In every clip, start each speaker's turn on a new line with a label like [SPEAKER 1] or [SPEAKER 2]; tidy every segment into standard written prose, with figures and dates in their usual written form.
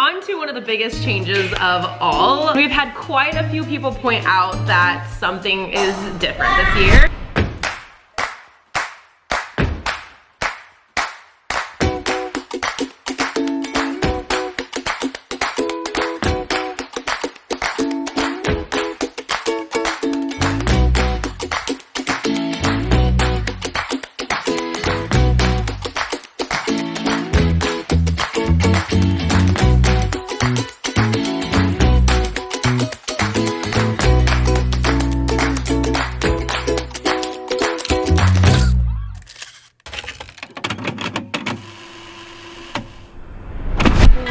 [SPEAKER 1] On to one of the biggest changes of all. We've had quite a few people point out that something is different this year.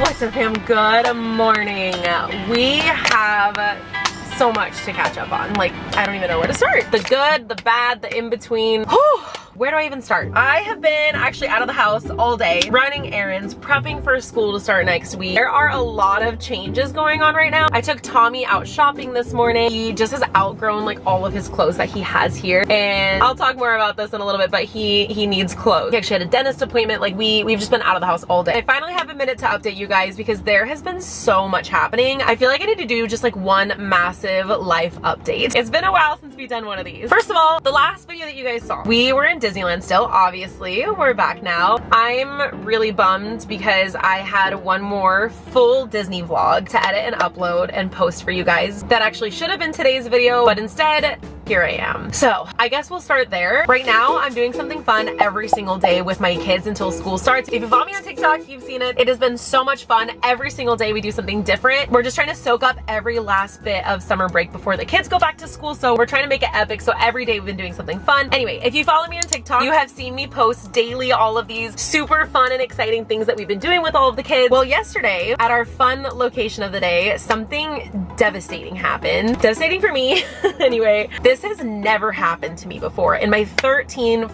[SPEAKER 1] What's up, fam? Good morning. We have so much to catch up on. Like, I don't even know where to start. The good, the bad, the in-between. Where do I even start? I have been actually out of the house all day, running errands, prepping for school to start next week. There are a lot of changes going on right now. I took Tommy out shopping this morning. He just has outgrown like all of his clothes that he has here. And I'll talk more about this in a little bit, but he needs clothes. He actually had a dentist appointment. Like we've just been out of the house all day. I finally have a minute to update you guys because there has been so much happening. I feel like I need to do just like one massive life update. It's been a while since we've done one of these. First of all, the last video that you guys saw, we were in Disneyland still, obviously. We're back now. I'm really bummed because I had one more full Disney vlog to edit and upload and post for you guys that actually should have been today's video, but instead, here I am. So I guess we'll start there. Right now, I'm doing something fun every single day with my kids until school starts. If you follow me on TikTok, you've seen it. It has been so much fun. Every single day we do something different. We're just trying to soak up every last bit of summer break before the kids go back to school. So we're trying to make it epic. So every day we've been doing something fun. Anyway, if you follow me on TikTok, you have seen me post daily all of these super fun and exciting things that we've been doing with all of the kids. Well, yesterday at our fun location of the day, something devastating happened. Devastating for me. Anyway, this has never happened to me before. In my 14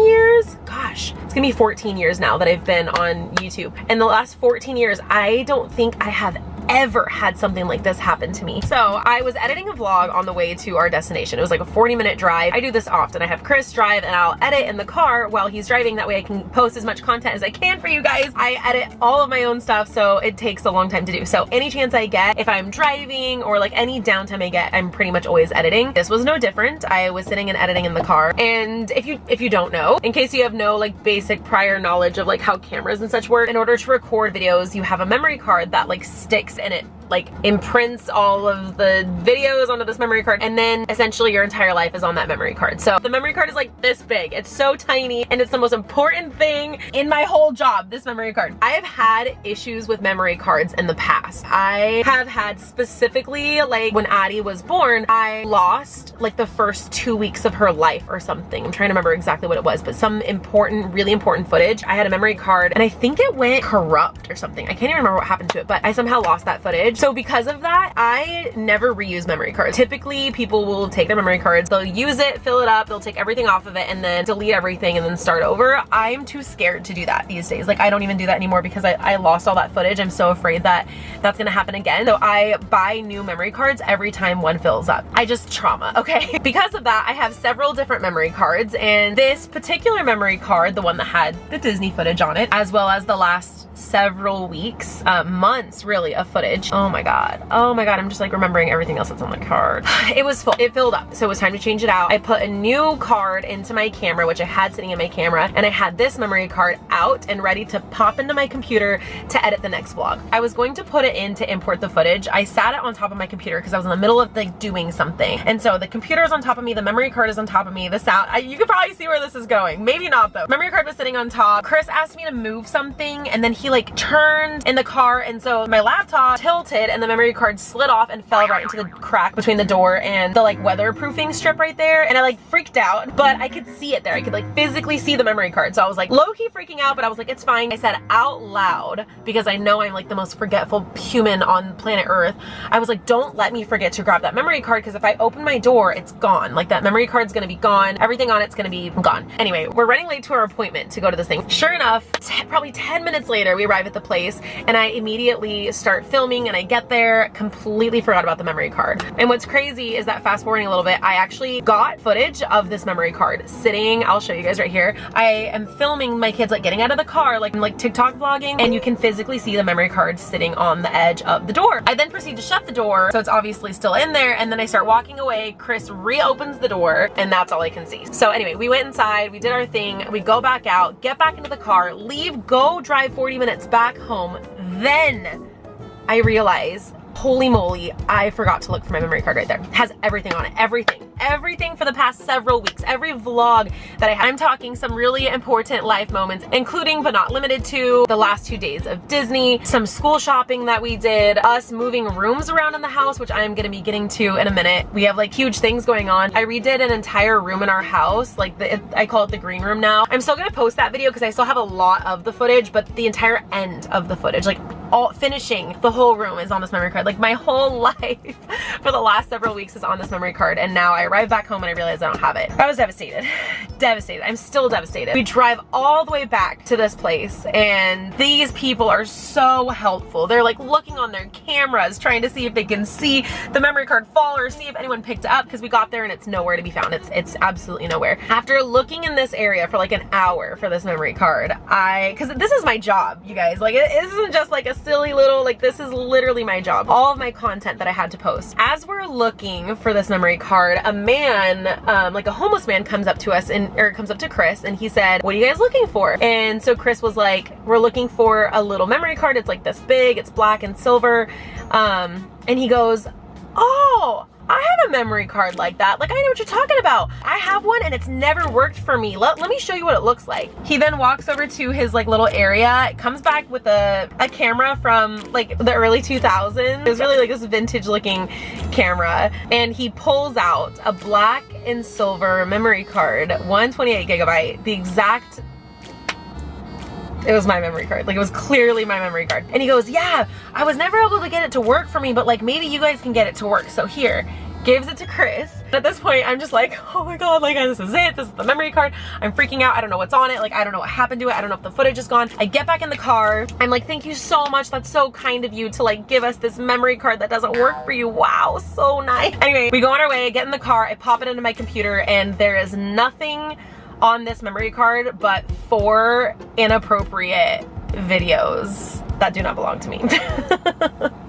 [SPEAKER 1] years, gosh, it's gonna be 14 years now that I've been on YouTube. In the last 14 years, I don't think I have ever had something like this happen to me. So I was editing a vlog on the way to our destination. It was like a 40-minute drive. I do this often. I have Chris drive and I'll edit in the car while he's driving. That way I can post as much content as I can for you guys. I edit all of my own stuff, so it takes a long time to do. So any chance I get, if I'm driving or like any downtime I get, I'm pretty much always editing. This was no different. I was sitting and editing in the car. And if you don't know, in case you have no like basic prior knowledge of like how cameras and such work, in order to record videos, you have a memory card that like sticks and it like imprints all of the videos onto this memory card, and then essentially your entire life is on that memory card. So the memory card is like this big. It's so tiny and it's the most important thing in my whole job, this memory card. I have had issues with memory cards in the past. I have had specifically like when Addie was born, I lost like the first 2 weeks of her life or something. I'm trying to remember exactly what it was, but some important, really important footage. I had a memory card and I think it went corrupt or something. I can't even remember what happened to it, but I somehow lost that footage. So because of that, I never reuse memory cards. Typically, people will take their memory cards, they'll use it, fill it up, they'll take everything off of it and then delete everything and then start over. I'm too scared to do that these days. Like I don't even do that anymore because I lost all that footage. I'm so afraid that that's gonna happen again. So I buy new memory cards every time one fills up. I just trauma, okay? Because of that, I have several different memory cards, and this particular memory card, the one that had the Disney footage on it, as well as the last several weeks, months really of footage. Oh my god, I'm just like remembering everything else that's on the card. It was full, it filled up, so it was time to change it out. I put a new card into my camera, which I had sitting in my camera, and I had this memory card out and ready to pop into my computer to edit the next vlog. I was going to put it in to import the footage. I sat it on top of my computer because I was in the middle of like doing something, and so the computer is on top of me, the memory card is on top of me, the sound, you could probably see where this is going. Maybe not though. Memory card was sitting on top. Chris asked me to move something and then he like turned in the car, and so my laptop tilted and the memory card slid off and fell right into the crack between the door and the like weatherproofing strip right there, and I like freaked out, but I could see it there. I could like physically see the memory card, so I was like low-key freaking out, but I was like, it's fine. I said out loud, because I know I'm like the most forgetful human on planet Earth. I was like, don't let me forget to grab that memory card, because if I open my door, it's gone. Like that memory card's gonna be gone. Everything on it's gonna be gone. Anyway, we're running late to our appointment to go to this thing. Sure enough, probably 10 minutes later, there, we arrive at the place, and I immediately start filming, and I get there, completely forgot about the memory card. And what's crazy is that fast forwarding a little bit, I actually got footage of this memory card sitting, I'll show you guys right here. I am filming my kids like getting out of the car, like TikTok vlogging, and you can physically see the memory card sitting on the edge of the door. I then proceed to shut the door, so it's obviously still in there, and then I start walking away. Chris reopens the door, and that's all I can see. So anyway, we went inside, we did our thing, we go back out, get back into the car, leave, go drive 40 minutes back home. Then I realize, holy moly, I forgot to look for my memory card right there. It has everything on it, everything for the past several weeks, every vlog that I have. I'm talking some really important life moments, including but not limited to the last 2 days of Disney, some school shopping that we did, us moving rooms around in the house, which I'm gonna be getting to in a minute. We have like huge things going on. I redid an entire room in our house, like I call it the green room now. I'm still gonna post that video because I still have a lot of the footage, but the entire end of the footage, like all finishing the whole room, is on this memory card. Like my whole life for the last several weeks is on this memory card, and now I arrived back home and I realized I don't have it. I was devastated. Devastated. I'm still devastated. We drive all the way back to this place, and these people are so helpful. They're like looking on their cameras, trying to see if they can see the memory card fall or see if anyone picked it up, because we got there and it's nowhere to be found. It's absolutely nowhere. After looking in this area for like an hour for this memory card, because this is my job, you guys. Like, it isn't just like a silly little, like, this is literally my job. All of my content that I had to post. As we're looking for this memory card, a man, like a homeless man, comes up to us, or comes up to Chris, and he said, "What are you guys looking for?" And so Chris was like, "We're looking for a little memory card. It's like this big, it's black and silver." And he goes, "Oh, I have a memory card like that. Like, I know what you're talking about. I have one and it's never worked for me. Let me show you what it looks like." He then walks over to his like little area, comes back with a camera from like the early 2000s. It was really like this vintage looking camera. And he pulls out a black and silver memory card, 128 gigabyte, the exact, it was my memory card. Like, it was clearly my memory card. And he goes, "Yeah, I was never able to get it to work for me, but like maybe you guys can get it to work. So here." Gives it to Chris. At this point, I'm just like, oh my God, like, this is it. This is the memory card. I'm freaking out. I don't know what's on it. Like, I don't know what happened to it. I don't know if the footage is gone. I get back in the car. I'm like, "Thank you so much. That's so kind of you to like give us this memory card that doesn't work for you. Wow, so nice." Anyway, we go on our way, get in the car. I pop it into my computer, and there is nothing on this memory card but 4 inappropriate videos that do not belong to me.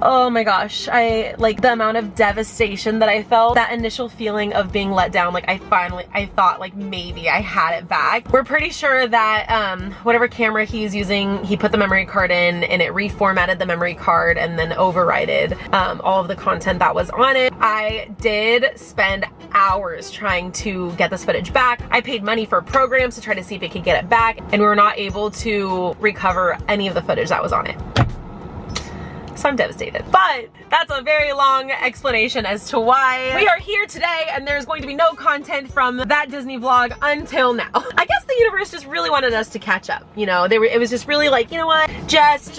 [SPEAKER 1] Oh my gosh, like the amount of devastation that I felt, that initial feeling of being let down, like I thought like maybe I had it back. We're pretty sure that whatever camera he's using, he put the memory card in and it reformatted the memory card and then overrided all of the content that was on it. I did spend hours trying to get this footage back. I paid money for programs to try to see if it could get it back, and we were not able to recover any of the footage that was on it. So I'm devastated. But that's a very long explanation as to why we are here today, and there's going to be no content from that Disney vlog until now. I guess the universe just really wanted us to catch up. You know, it was just really like, you know what? Just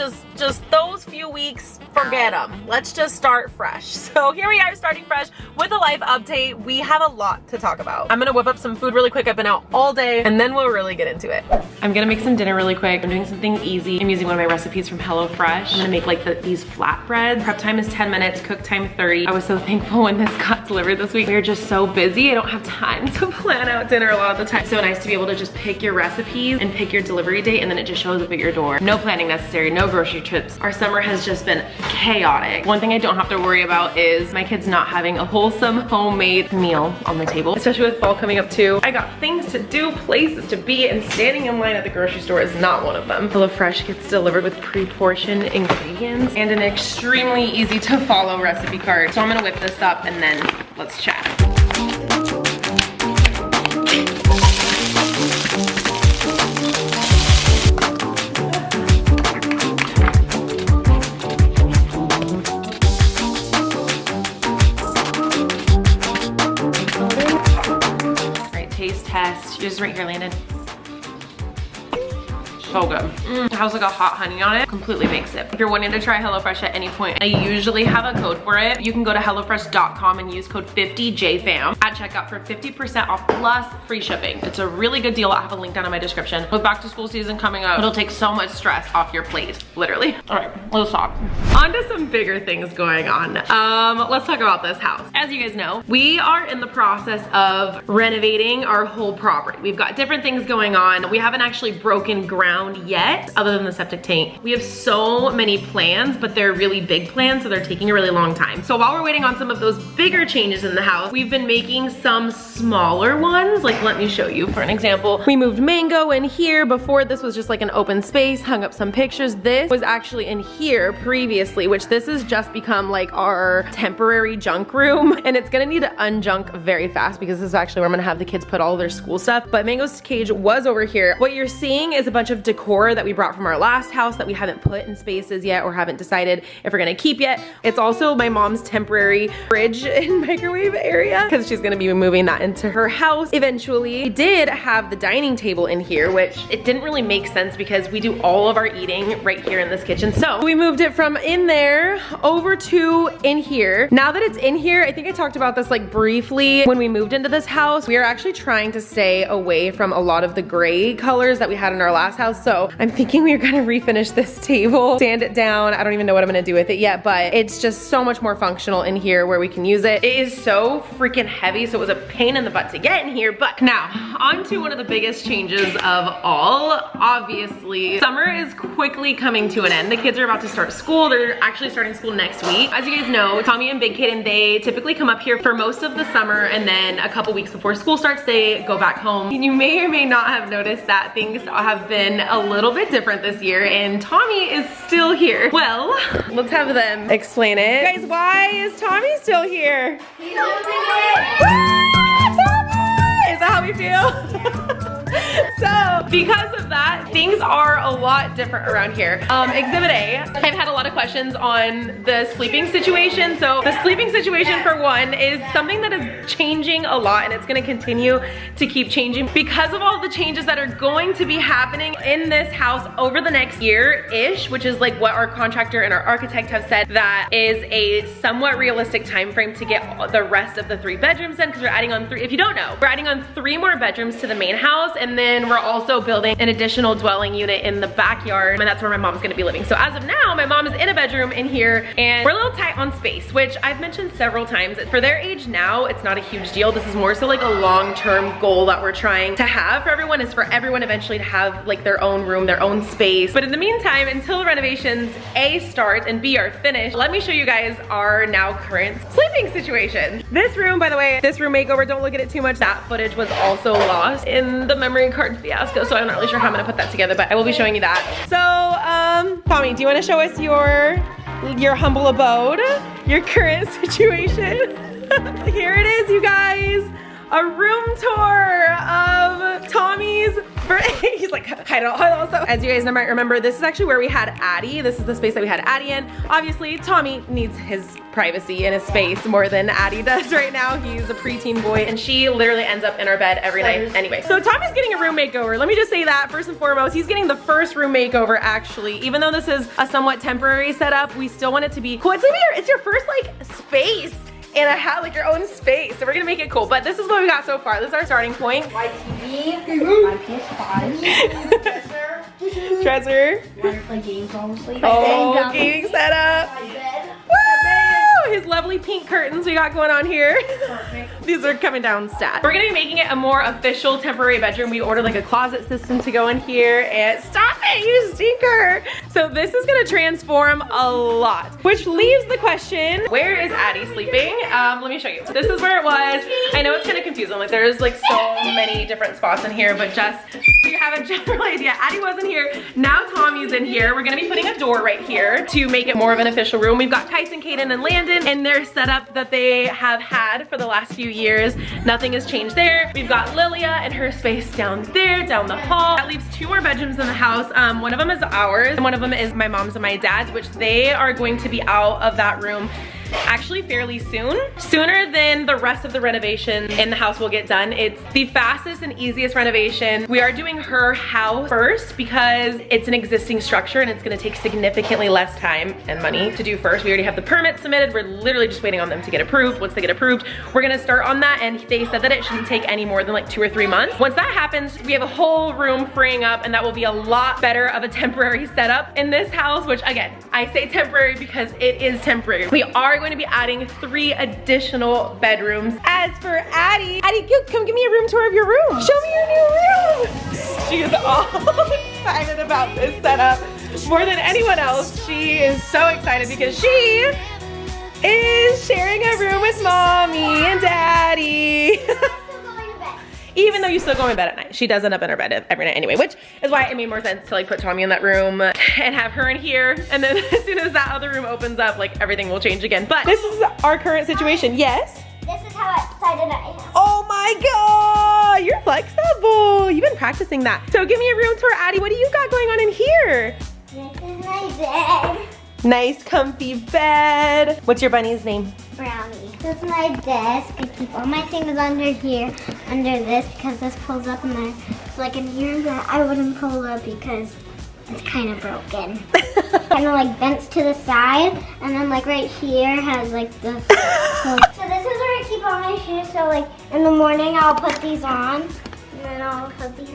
[SPEAKER 1] those few weeks, forget them. Let's just start fresh. So here we are, starting fresh with a life update. We have a lot to talk about. I'm gonna whip up some food really quick. I've been out all day, and then we'll really get into it. I'm gonna make some dinner really quick. I'm doing something easy. I'm using one of my recipes from HelloFresh. I'm gonna make like these flatbreads. Prep time is 10 minutes, cook time 30. I was so thankful when this got delivered this week. We're just so busy. I don't have time to plan out dinner a lot of the time. It's so nice to be able to just pick your recipes and pick your delivery date, and then it just shows up at your door. No planning necessary, no grocery trips. Our summer has just been chaotic. One thing I don't have to worry about is my kids not having a wholesome homemade meal on the table, especially with fall coming up too. I got things to do, places to be, and standing in line at the grocery store is not one of them. HelloFresh gets delivered with pre-portioned ingredients and an extremely easy to follow recipe card. So I'm gonna whip this up and then let's chat. All right, taste test. Yours is right here, Landen. So good. has like a hot honey on it, completely makes it. If you're wanting to try HelloFresh at any point, I usually have a code for it. You can go to hellofresh.com and use code 50JFAM at checkout for 50% off plus free shipping. It's a really good deal. I have a link down in my description. With back to school season coming up, it'll take so much stress off your plate, literally. All right, let's talk. On to some bigger things going on. Let's talk about this house. As you guys know, we are in the process of renovating our whole property. We've got different things going on. We haven't actually broken ground yet, other than the septic tank. We have so many plans, but they're really big plans, so they're taking a really long time. So while we're waiting on some of those bigger changes in the house, we've been making some smaller ones. Like, let me show you for an example. We moved Mango in here. Before, this was just like an open space, hung up some pictures. This was actually in here previously, which this has just become like our temporary junk room. And it's gonna need to unjunk very fast because this is actually where I'm gonna have the kids put all their school stuff. But Mango's cage was over here. What you're seeing is a bunch of decor that we brought from our last house that we haven't put in spaces yet or haven't decided if we're gonna keep yet. It's also my mom's temporary fridge and microwave area because she's gonna be moving that into her house eventually. We did have the dining table in here, which it didn't really make sense because we do all of our eating right here in this kitchen. So we moved it from in there over to in here. Now that it's in here, I think I talked about this like briefly when we moved into this house. We are actually trying to stay away from a lot of the gray colors that we had in our last house. So I'm thinking we're gonna refinish this table, sand it down. I don't even know what I'm gonna do with it yet, but it's just so much more functional in here where we can use it. It is so freaking heavy, so it was a pain in the butt to get in here. But now, on to one of the biggest changes of all. Obviously, summer is quickly coming to an end. The kids are about to start school. They're actually starting school next week. As you guys know, Tommy and Big Kaden, they typically come up here for most of the summer, and then a couple weeks before school starts, they go back home. You may or may not have noticed that things have been a little bit different this year, and Tommy is still here. Well, let's have them explain it. Guys, why is Tommy still here?
[SPEAKER 2] He's moving it.
[SPEAKER 1] Is that how we feel? So, because of that, things are a lot different around here. Exhibit A, I've had a lot of questions on the sleeping situation. So the sleeping situation, for one, is something that is changing a lot, and it's gonna continue to keep changing because of all the changes that are going to be happening in this house over the next year-ish, which is like what our contractor and our architect have said that is a somewhat realistic time frame to get the rest of the 3 bedrooms in, because we're adding on 3, if you don't know, we're adding on 3 more bedrooms to the main house, and then we're also building an additional dwelling unit in the backyard, and that's where my mom's gonna be living. So as of now, my mom is in a bedroom in here, and we're a little tight on space, which I've mentioned several times. For their age now, it's not a huge deal. This is more so like a long-term goal that we're trying to have for everyone, is for everyone eventually to have like their own room, their own space. But in the meantime, until the renovations A, start, and B, are finished, let me show you guys our now current sleeping situation. This room, by the way, this room makeover, don't look at it too much. That footage was also lost in the memory card fiasco, so I'm not really sure how I'm gonna put that together, but I will be showing you that. So, Tommy, do you wanna show us your humble abode, your current situation? Here it is, you guys. A room tour of Tommy's. He's like, hide it all. So, as you guys might remember, this is actually where we had Addie. This is the space that we had Addie in. Obviously, Tommy needs his privacy and his space more than Addie does right now. He's a preteen boy, and she literally ends up in our bed every night anyway. So Tommy's getting a room makeover. Let me just say that first and foremost, he's getting the first room makeover actually. Even though this is a somewhat temporary setup, we still want it to be cool. It's your first like space and like your own space. So we're gonna make it cool. But this is what we got so far. This is our starting point.
[SPEAKER 2] My TV, my PS5,
[SPEAKER 1] Dresser.
[SPEAKER 2] Want to play games obviously.
[SPEAKER 1] Oh, gaming setup.
[SPEAKER 2] My bed.
[SPEAKER 1] Woo! His lovely pink curtains we got going on here.
[SPEAKER 2] Perfect.
[SPEAKER 1] These are coming down stat. We're gonna be making it a more official temporary bedroom. We ordered like a closet system to go in here, and stop it, you stinker. So this is gonna transform a lot, which leaves the question, where is Addie sleeping? Let me show you. This is where it was. I know it's kind of confusing. Like there's like so many different spots in here, but just so you have a general idea, Addie wasn't here. Now Tommy's in here. We're gonna be putting a door right here to make it more of an official room. We've got Kyson, Caden, and Landen in their setup that they have had for the last few years. Nothing has changed there. We've got Lilia and her space down there, down the hall. That leaves 2 more bedrooms in the house. One of them is ours, and one of them is my mom's and my dad's, which they are going to be out of that room actually fairly soon. Sooner than the rest of the renovation in the house will get done. It's the fastest and easiest renovation. We are doing her house first because it's an existing structure and it's gonna take significantly less time and money to do first. We already have the permit submitted. We're literally just waiting on them to get approved. Once they get approved, we're gonna start on that, and they said that it shouldn't take any more than like 2 or 3 months. Once that happens, we have a whole room freeing up, and that will be a lot better of a temporary setup in this house, which again, I say temporary because it is temporary. We are going to be adding 3 additional bedrooms. As for Addie, come give me a room tour of your room. Show me your new room. She is all excited about this setup. More than anyone else, she is so excited because she is sharing a room with mommy and daddy. Even though you still go in bed at night. She does end up in her bed every night anyway, which is why it made more sense to like put Tommy in that room and have her in here. And then as soon as that other room opens up, like everything will change again. But this is our current situation. Yes?
[SPEAKER 3] This is how excited I am.
[SPEAKER 1] Oh my God, you're flexible. You've been practicing that. So give me a room tour, Addie. What do you got going on in here?
[SPEAKER 3] This is my bed.
[SPEAKER 1] Nice comfy bed. What's your bunny's name?
[SPEAKER 3] Brownie. This is my desk. I keep all my things under here, under this, because this pulls up and there's like an ear that I wouldn't pull up because it's kind of broken. Kind of like bent to the side, and then like right here has like this. So this is where I keep all my shoes. So like in the morning I'll put these on, and then I'll put these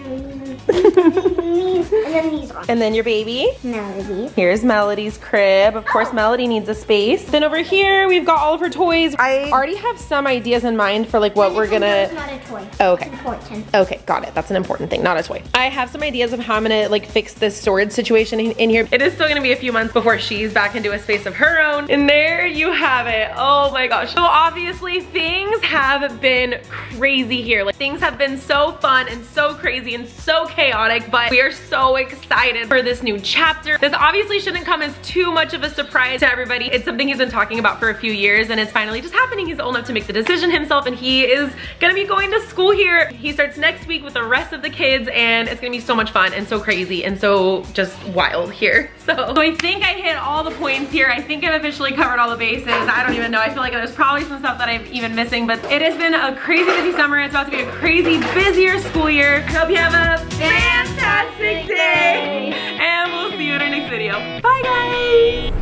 [SPEAKER 3] and then these on.
[SPEAKER 1] And then your baby?
[SPEAKER 3] Melody.
[SPEAKER 1] Here's Melody's crib. Of course, Melody needs a space. Then over here, we've got all of her toys. I already have some ideas in mind for like what we're gonna...
[SPEAKER 3] It's not a toy.
[SPEAKER 1] Oh, okay.
[SPEAKER 3] It's important.
[SPEAKER 1] Okay, got it. That's an important thing, not a toy. I have some ideas of how I'm gonna like fix this storage situation in here. It is still gonna be a few months before she's back into a space of her own. And there you have it. Oh my gosh. So obviously things have been crazy here. Like things have been so fun and so crazy and so chaotic, but we are so excited for this new chapter. This obviously shouldn't come as too much of a surprise to everybody. It's something he's been talking about for a few years, and it's finally just happening. He's old enough to make the decision himself, and he is gonna be going to school here. He starts next week with the rest of the kids, and it's gonna be so much fun and so crazy and so just wild here. So I think I hit all the points here. I think I've officially covered all the bases. I don't even know. I feel like there's probably some stuff that I'm even missing, but it has been a crazy busy summer. It's about to be a crazy busier school year. I hope you have a fantastic day, and we'll see you in our next video. Bye guys.